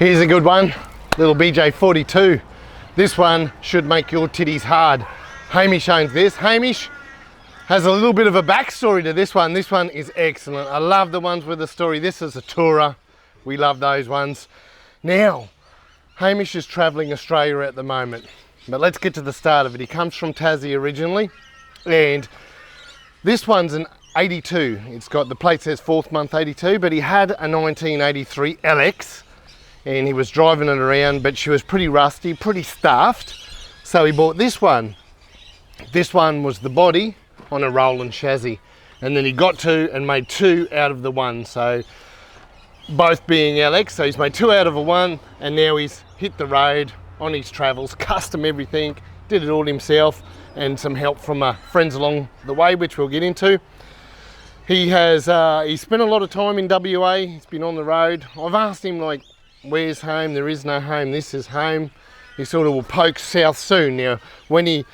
Here's a good one, little BJ42. This one should make your titties hard. Hamish owns this. Hamish has a little bit of a backstory to this one. This one is excellent. I love the ones with a story. This is a tourer. We love those ones. Now, Hamish is traveling Australia at the moment, but let's get to the start of it. He comes from Tassie originally, and this one's an 82. It's got, the plate says 4th month 82, but he had a 1983 LX, and he was driving it around, but she was pretty rusty, pretty stuffed. So he bought this one. This one was the body on a rolling chassis, and then he got two and made two out of the one. So both being LX, so he's made two out of a one, and now he's hit the road on his travels, custom everything, did it all himself, and some help from friends along the way, which we'll get into. He has he spent a lot of time in WA. He's been on the road. I've asked him, like, where's home? There is no home. This is home. He sort of will poke south soon. Now, when he's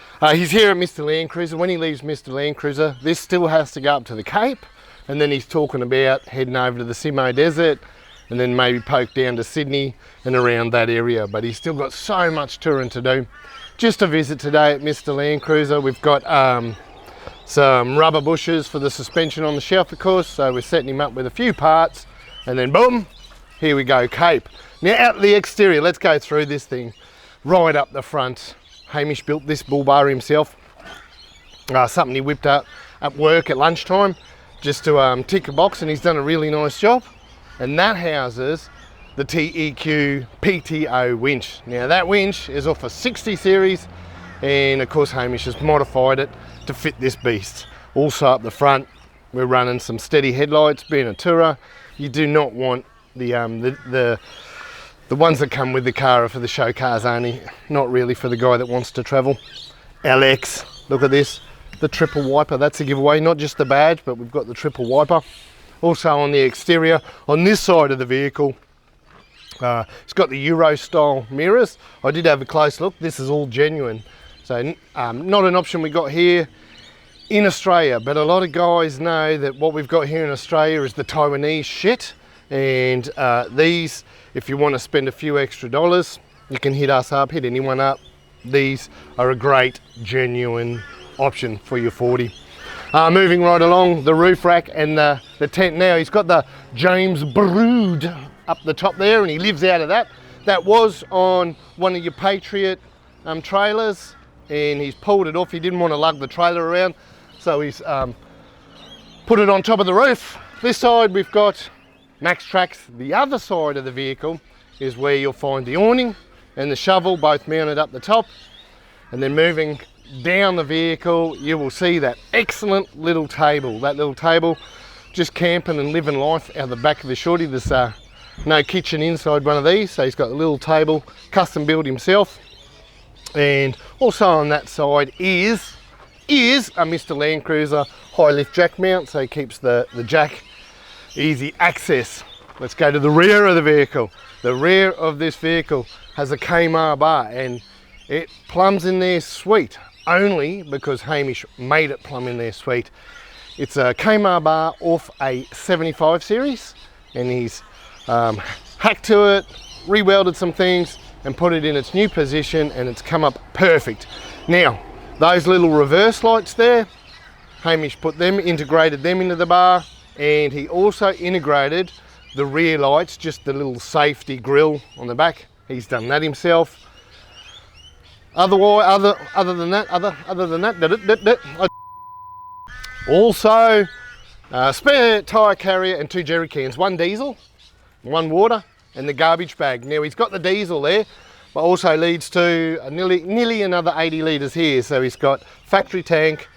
here at Mr. Landcruiser, when he leaves Mr. Landcruiser, this still has to go up to the Cape, and then he's talking about heading over to the Simo Desert, and then maybe poke down to Sydney and around that area. But he's still got so much touring to do. Just a visit today at Mr. Landcruiser. We've got some rubber bushes for the suspension on the shelf, of course, so we're setting him up with a few parts, and then boom, here we go, Cape. Now out the exterior, let's go through this thing. Right up the front, Hamish built this bull bar himself. Something he whipped up at work at lunchtime, just to tick a box, and he's done a really nice job. And that houses the TEQ PTO winch. Now that winch is off a 60 series, and of course Hamish has modified it to fit this beast. Also up the front, we're running some steady headlights. Being a tourer, you do not want the ones that come with the car are for the show cars only, not really for the guy that wants to travel. LX, look at this, the triple wiper. That's a giveaway, not just the badge, but we've got the triple wiper. Also on the exterior, on this side of the vehicle, it's got the Euro style mirrors. I did have a close look. This is all genuine. So not an option we got here in Australia, but a lot of guys know that what we've got here in Australia is the Taiwanese shit. And these, if you want to spend a few extra dollars, you can hit us up, hit anyone up. These are a great, genuine option for your 40. Moving right along, the roof rack and the tent. Now he's got the James Brood up the top there, and he lives out of that. That was on one of your Patriot trailers, and he's pulled it off. He didn't want to lug the trailer around, so he's put it on top of the roof. This side we've got Max Tracks. The other side of the vehicle is where you'll find the awning and the shovel, both mounted up the top. And then moving down the vehicle, you will see that excellent little table. That little table, just camping and living life out the back of the shorty. There's no kitchen inside one of these, so he's got a little table, custom built himself. And also on that side is a Mr. Landcruiser high lift jack mount, so he keeps the jack easy access. Let's go to the rear of the vehicle. The rear of this vehicle has a Kmart bar, and it plumbs in there sweet, only because Hamish made it plumb in there sweet. It's a Kmart bar off a 75 series, and he's hacked to it, re-welded some things, and put it in its new position, and it's come up perfect. Now, those little reverse lights there, Hamish put them, integrated them into the bar, and he also integrated the rear lights, just the little safety grille on the back. He's done that himself. Other than that, also spare tyre carrier and 2 jerry cans, 1 diesel, 1 water, and the garbage bag. Now he's got the diesel there, but also leads to nearly another 80 litres here. So he's got factory tank,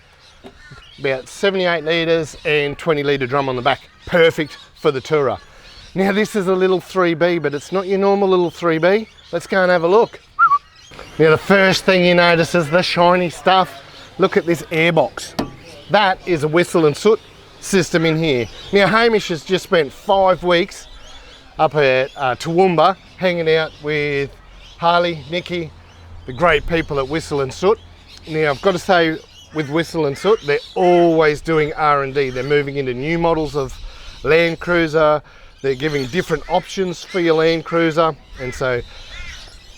about 78 litres, and 20 litre drum on the back. Perfect for the tourer. Now this is a little 3B, but it's not your normal little 3B. Let's go and have a look. Now the first thing you notice is the shiny stuff. Look at this airbox. That is a whistle and soot system in here. Now Hamish has just spent 5 weeks up at Toowoomba hanging out with Harley, Nikki, the great people at Whistle and Soot. Now I've got to say, with Whistle and Soot, they're always doing R&D. They're moving into new models of Landcruiser. They're giving different options for your Landcruiser, and so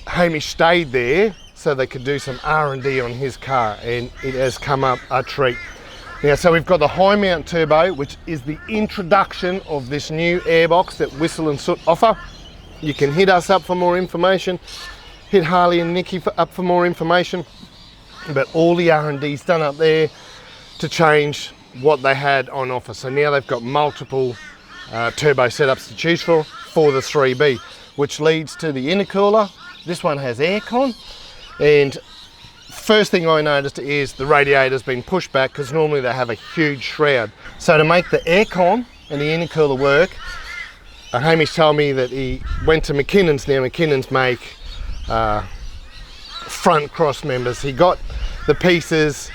Hamish stayed there so they could do some R&D on his car, and it has come up a treat. Now, so we've got the high mount turbo, which is the introduction of this new airbox that Whistle and Soot offer. You can hit us up for more information, hit Harley and Nikki up for more information, but all the R&D's done up there to change what they had on offer. So now they've got multiple turbo setups to choose for the 3B, which leads to the intercooler. This one has aircon, and first thing I noticed is the radiator's been pushed back because normally they have a huge shroud. So to make the aircon and the intercooler work, Hamish told me that he went to McKinnon's. Now McKinnon's make front cross members. He got the pieces,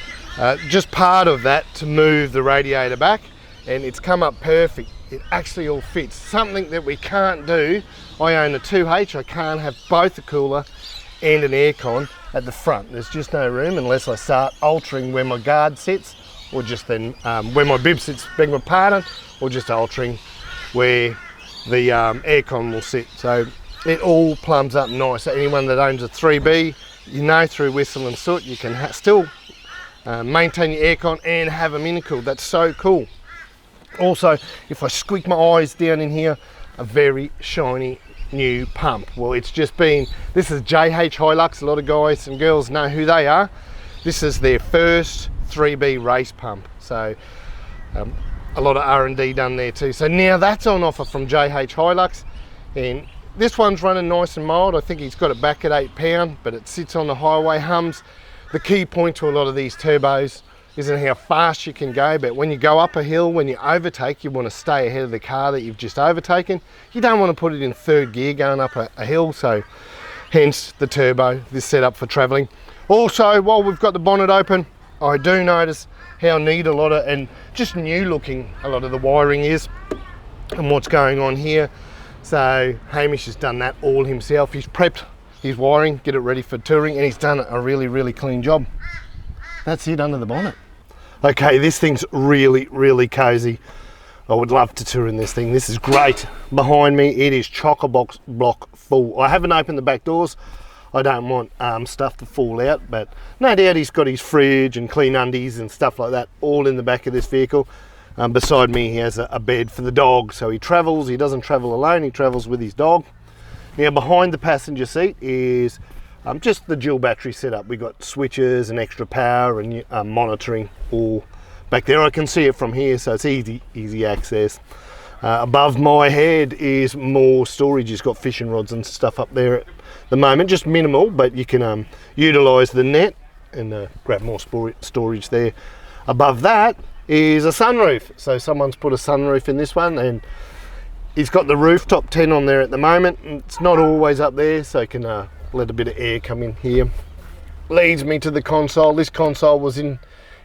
just part of that, to move the radiator back, and it's come up perfect. It actually all fits. Something that we can't do. I own a 2H, I can't have both a cooler and an aircon at the front. There's just no room unless I start altering where my guard sits, or just then where my bib sits, beg my pardon, or just altering where the aircon will sit. So it all plums up nice. So anyone that owns a 3B, you know, through Whistle and Soot, you can still maintain your aircon and have them intercooled. That's so cool. Also, if I squeak my eyes down in here, a very shiny new pump. Well, it's just been, this is JH Hilux. A lot of guys and girls know who they are. This is their first 3B race pump. So a lot of R&D done there too. So now that's on offer from JH Hilux, and this one's running nice and mild. I think he's got it back at 8 pound, but it sits on the highway, hums. The key point to a lot of these turbos isn't how fast you can go, but when you go up a hill, when you overtake, you want to stay ahead of the car that you've just overtaken. You don't want to put it in third gear going up a hill, so hence the turbo, this setup for traveling. Also, while we've got the bonnet open, I do notice how neat a lot of, and just new looking, a lot of the wiring is, and what's going on here. So Hamish has done that all himself. He's prepped his wiring, get it ready for touring, and he's done a really, really clean job. That's it under the bonnet. Okay, this thing's really, really cozy. I would love to tour in this thing. This is great. Behind me, it is chock-a-block full. I haven't opened the back doors. I don't want stuff to fall out, but no doubt he's got his fridge and clean undies and stuff like that all in the back of this vehicle. Beside me, he has a bed for the dog. So he travels, he doesn't travel alone, he travels with his dog. Now behind the passenger seat is just the dual battery setup. We've got switches and extra power and monitoring all back there. I can see it from here, so it's easy access. Above my head is more storage. It's got fishing rods and stuff up there at the moment, just minimal, but you can utilize the net and grab more storage there. Above that is a sunroof. So someone's put a sunroof in this one, and he's got the rooftop tent on there at the moment. It's not always up there, so you can let a bit of air come in here. Leads me to the console. This console was in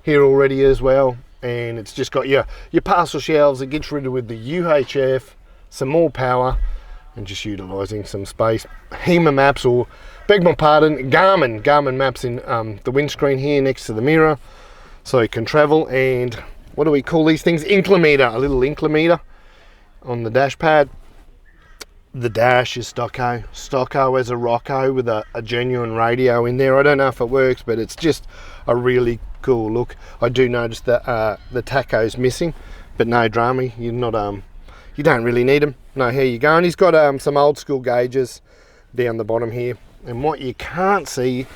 here already as well, and it's just got your parcel shelves. It gets rid of with the UHF, some more power, and just utilizing some space. HEMA maps, or beg my pardon, Garmin maps in the windscreen here next to the mirror, so you can travel. And what do we call these things? Inclimeter, a little inclimeter on the dash pad. The dash is Stocko as a Rocco with a genuine radio in there. I don't know if it works, but it's just a really cool look. I do notice that the tacho's missing, but no drama. You're not you don't really need them. No, here you go. And he's got some old school gauges down the bottom here. And what you can't see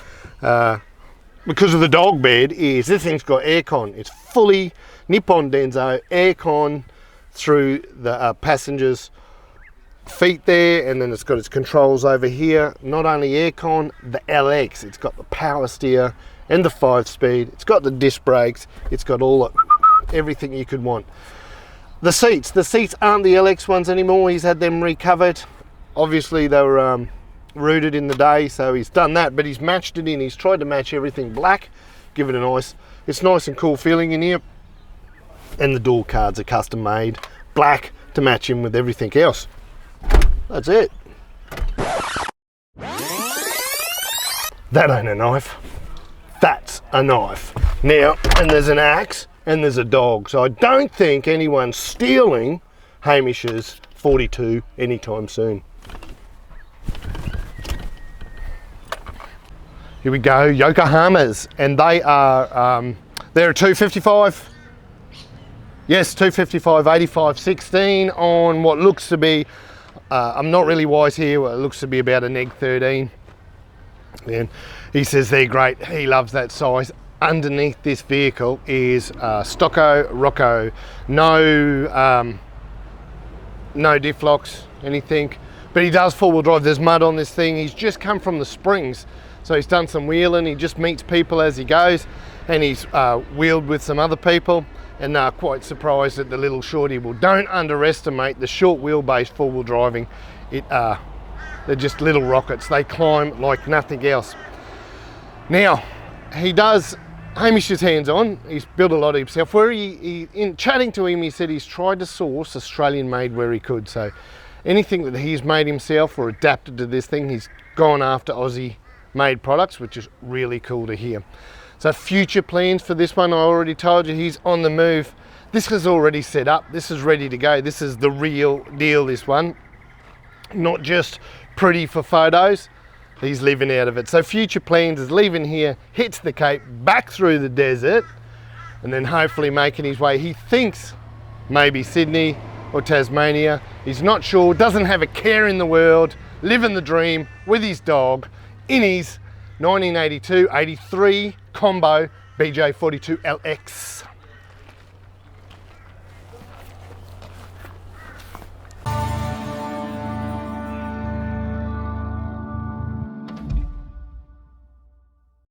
because of the dog bed is this thing's got aircon. It's fully Nippon Denso aircon through the passenger's feet there, and then it's got its controls over here. Not only aircon, the LX, it's got the power steer and the 5-speed. It's got the disc brakes. It's got all everything you could want. The seats aren't the LX ones anymore. He's had them recovered. Obviously they were rooted in the day, so he's done that, but he's matched it in. He's tried to match everything black, give it a nice, it's nice and cool feeling in here. And the door cards are custom made black to match in with everything else. That's it. That ain't a knife. That's a knife. Now, and there's an axe and there's a dog. So I don't think anyone's stealing Hamish's 42 anytime soon. Here we go, Yokohamas, and they are, they're a 255. Yes, 255, 85, 16 on what looks to be, I'm not really wise here, it looks to be about a neg 13. And he says they're great, he loves that size. Underneath this vehicle is Stocko Rocco, no diff locks, anything, but he does four-wheel drive. There's mud on this thing. He's just come from the Springs, so he's done some wheeling. He just meets people as he goes, and he's wheeled with some other people, and quite surprised at the little shorty. Well, don't underestimate the short wheelbase four-wheel driving. They're just little rockets. They climb like nothing else. Now, Hamish is hands-on. He's built a lot of himself. In chatting to him, he said he's tried to source Australian-made where he could. So anything that he's made himself or adapted to this thing, he's gone after Aussie-made products, which is really cool to hear. So future plans for this one, I already told you, he's on the move. This is already set up. This is ready to go. This is the real deal, this one. Not just pretty for photos. He's living out of it. So future plans is leaving here, hits the Cape, back through the desert, and then hopefully making his way. He thinks maybe Sydney or Tasmania. He's not sure, doesn't have a care in the world, living the dream with his dog in his 1982-83 combo BJ42 LX.